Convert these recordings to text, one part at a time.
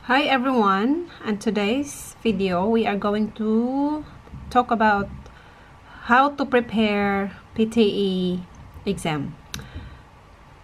Hi everyone, and today's video we are going to talk about how to prepare PTE exam.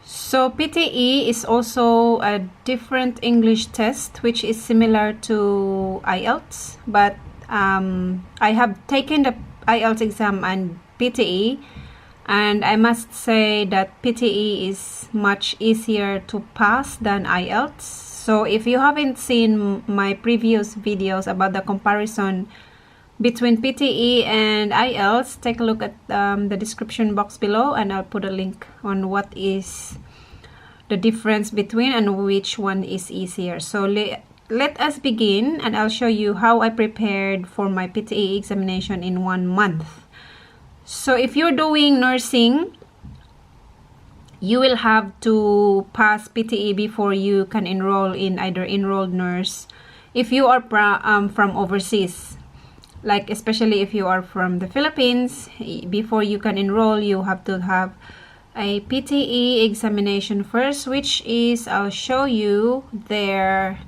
So PTE is also a different English test which is similar to IELTS, but I have taken the IELTS exam and PTE, and I must say that PTE is much easier to pass than IELTS. So if you haven't seen my previous videos about the comparison between PTE and IELTS, take a look at the description box below, and I'll put a link on what is the difference between and which one is easier. So let us begin, and I'll show you how I prepared for my PTE examination in 1 month. So if you're doing nursing, you will have to pass PTE before you can enroll in either enrolled nurse. If you are from overseas, like especially if you are from the Philippines, before you can enroll, you have to have a PTE examination first, which is, I'll show you their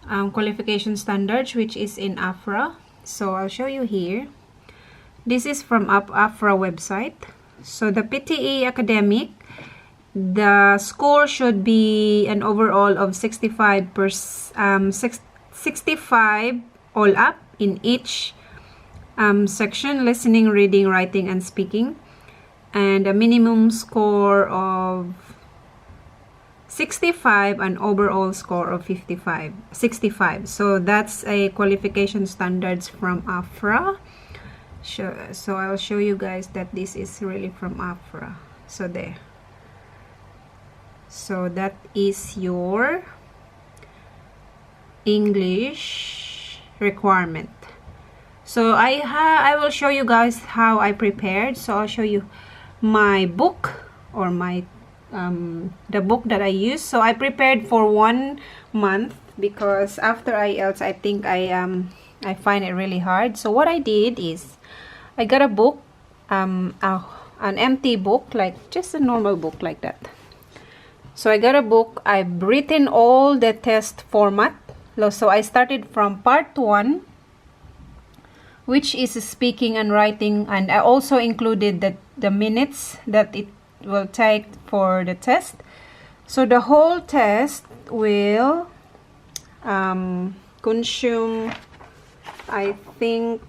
qualification standards, which is in AFRA. So I'll show you here. This is from AFRA website. So the PTE academic, the score should be an overall of 65 all up in each section: listening, reading, writing, and speaking, and a minimum score of 65 and overall score of 65. So that's a qualification standards from AFRA. So I'll show you guys that this is really from AFRA. So there. So that is your English requirement. So I will show you guys how I prepared. So I'll show you my book, or my the book that I used. So I prepared for 1 month because after IELTS I think I find it really hard. So what I did is I got a book, an empty book, like just a normal book like that. So I got a book. I've written all the test format. So I started from part 1, which is speaking and writing, and I also included the minutes that it will take for the test. So the whole test will consume, I think,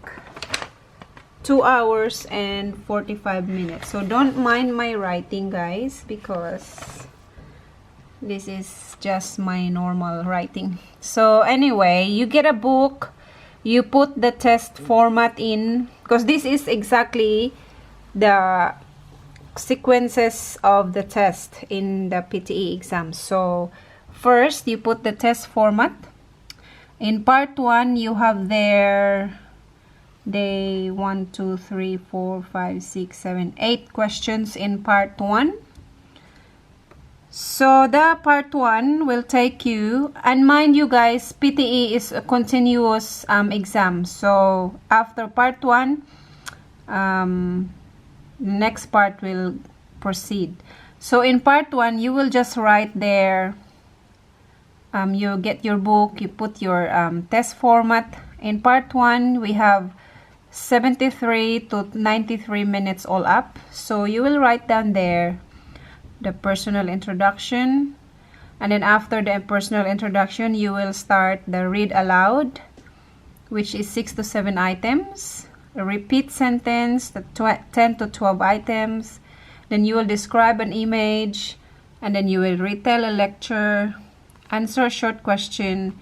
2 hours and 45 minutes. So don't mind my writing, guys, because this is just my normal writing. So anyway, you get a book, you put the test format in, because this is exactly the sequences of the test in the PTE exam. So first you put the test format. In part 1 you have there day 1, 2, 3, 4, 5, 6, 7, 8 questions in part 1. So the part 1 will take you, and mind you guys, PTE is a continuous exam. So after part 1, next part will proceed. So in part 1, you will just write there, you get your book, you put your test format. In part 1, we have 73 to 93 minutes all up. So you will write down there the personal introduction, and then after the personal introduction you will start the read aloud, which is 6 to 7 items, a repeat sentence, the 10 to 12 items, then you will describe an image, and then you will retell a lecture, answer a short question,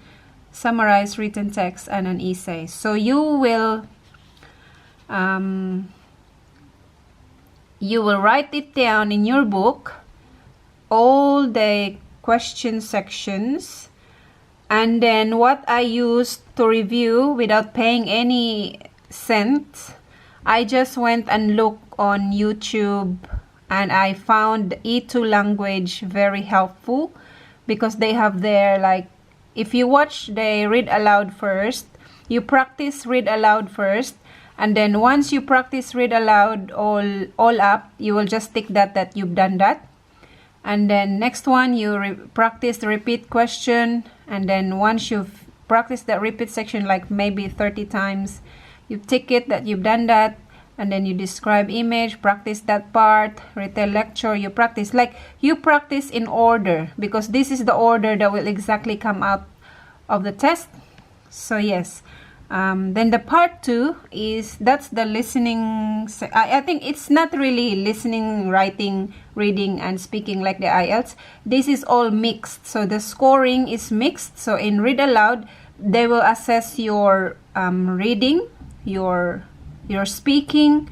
summarize written text, and an essay. So you will write it down in your book, all the question sections, and then what I used to review without paying any cent, I just went and looked on YouTube, and I found E2 language very helpful, because they have there, like, if you watch the read aloud first, you practice read aloud first, and then once you practice read aloud all up, you will just tick that you've done that. And then next one, you practice the repeat question, And then once you've practiced that repeat section like maybe 30 times, you tick it that you've done that, and then you describe image, practice that part, retell lecture, you practice. Like you practice in order, because this is the order that will exactly come out of the test. So yes. Then the part 2 is, that's the listening. I think it's not really listening, writing, reading, and speaking like the IELTS. This is all mixed. So the scoring is mixed. So in read aloud, they will assess your reading, your speaking,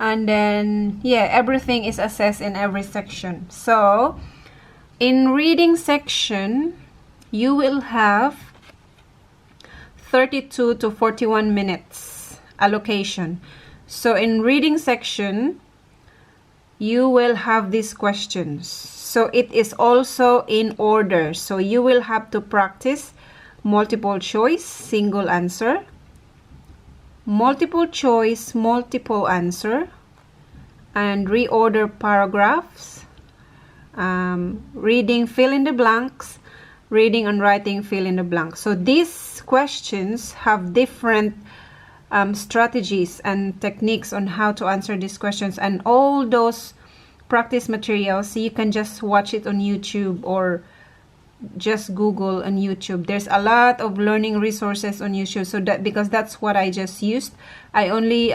and then yeah, everything is assessed in every section. So in reading section, you will have 32 to 41 minutes allocation. So in reading section, you will have these questions. So it is also in order. So you will have to practice multiple choice, single answer, multiple choice, multiple answer, and reorder paragraphs, reading, fill in the blanks, reading and writing, fill in the blanks. So these questions have different strategies and techniques on how to answer these questions, and all those practice materials you can just watch it on YouTube or just Google on YouTube. There's a lot of learning resources on YouTube. So that, because that's what I just used, I only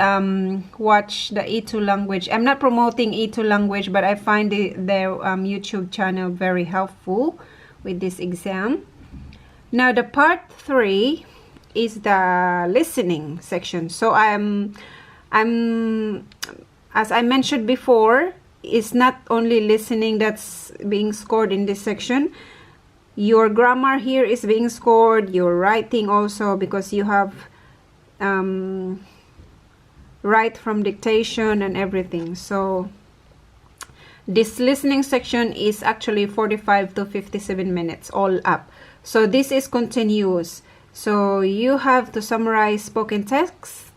watch the E2 language. I'm not promoting E2 language, but I find their YouTube channel very helpful with this exam. Now the part 3 is the listening section. So I'm as I mentioned before, it's not only listening that's being scored in this section. Your grammar here is being scored, your writing also, because you have write from dictation and everything. So this listening section is actually 45 to 57 minutes all up. So this is continuous. So you have to summarize spoken text.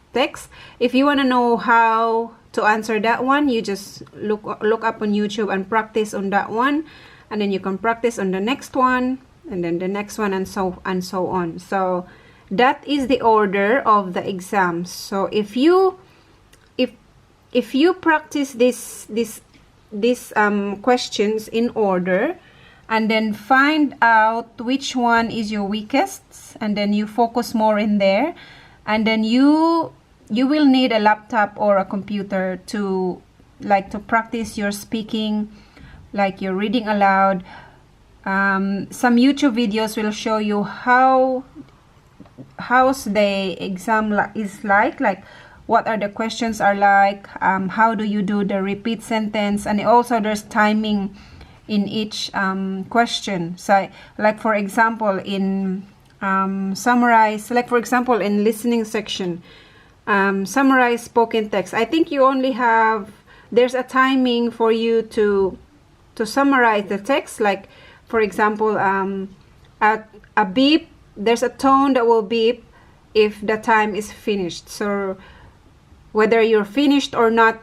If you want to know how to answer that one, you just look up on YouTube and practice on that one, and then you can practice on the next one, and then the next one, and so on. So that is the order of the exams. So if you practice these questions in order, and then find out which one is your weakest, and then you focus more in there, and then you will need a laptop or a computer to practice your speaking, like your reading aloud. Some YouTube videos will show you how's the exam is like what are the questions are like, how do you do the repeat sentence, and also there's timing in each question. So like for example in summarize, like for example in listening section, summarize spoken text, I think you only have, there's a timing for you to summarize the text. Like for example, at a beep, there's a tone that will beep if the time is finished. So whether you're finished or not,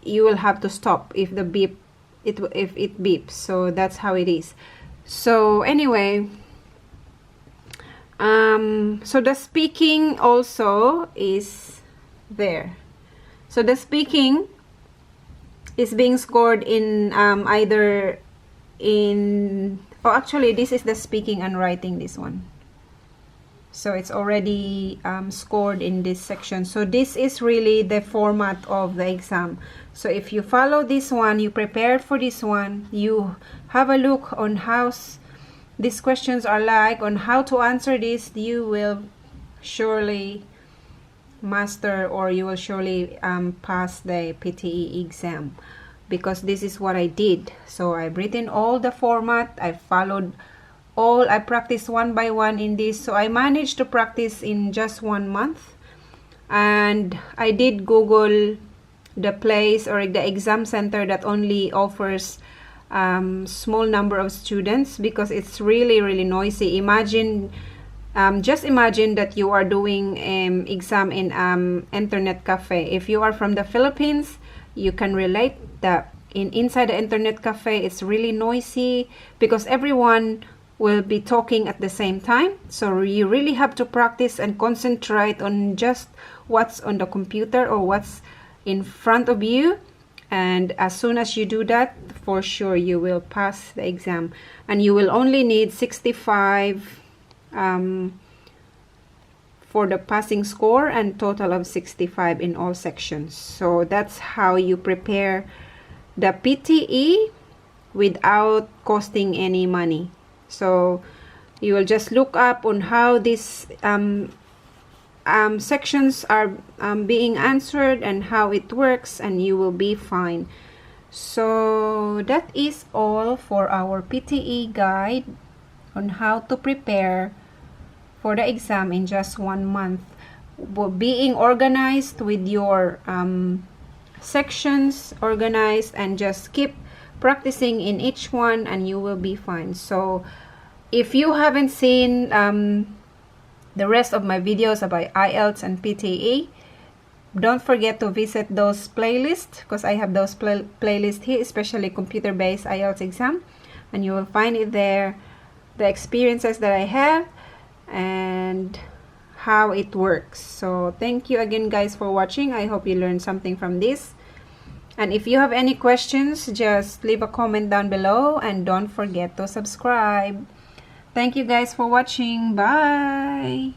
you will have to stop if the beep, if it beeps. So that's how it is. So anyway, so the speaking also is there. So the speaking is being scored in either in, oh actually this is the speaking and writing, this one. So it's already scored in this section. So this is really the format of the exam. So if you follow this one, you prepared for this one, you have a look on how these questions are like, on how to answer this, you will surely master, or you will surely pass the PTE exam, because this is what I did. So I've written all the format, I followed all, I practiced one by one in this. So I managed to practice in just 1 month, and I did Google the place or the exam center that only offers small number of students, because it's really noisy. Imagine, just imagine that you are doing exam in internet cafe. If you are from the Philippines, you can relate that inside the internet cafe it's really noisy, because everyone will be talking at the same time. So you really have to practice and concentrate on just what's on the computer or what's in front of you. And as soon as you do that, for sure you will pass the exam. And you will only need 65 for the passing score, and total of 65 in all sections. So that's how you prepare the PTE without costing any money. So you will just look up on how these sections are being answered and how it works, and you will be fine. So that is all for our PTE guide on how to prepare for the exam in just 1 month. Being organized with your sections organized, and just keep practicing in each one and you will be fine. So if you haven't seen the rest of my videos about IELTS and PTE, don't forget to visit those playlists, because I have those playlists here, especially computer-based IELTS exam, and you will find it there, the experiences that I have and how it works. So thank you again guys for watching. I hope you learned something from this. And if you have any questions, just leave a comment down below, and don't forget to subscribe. Thank you guys for watching. Bye.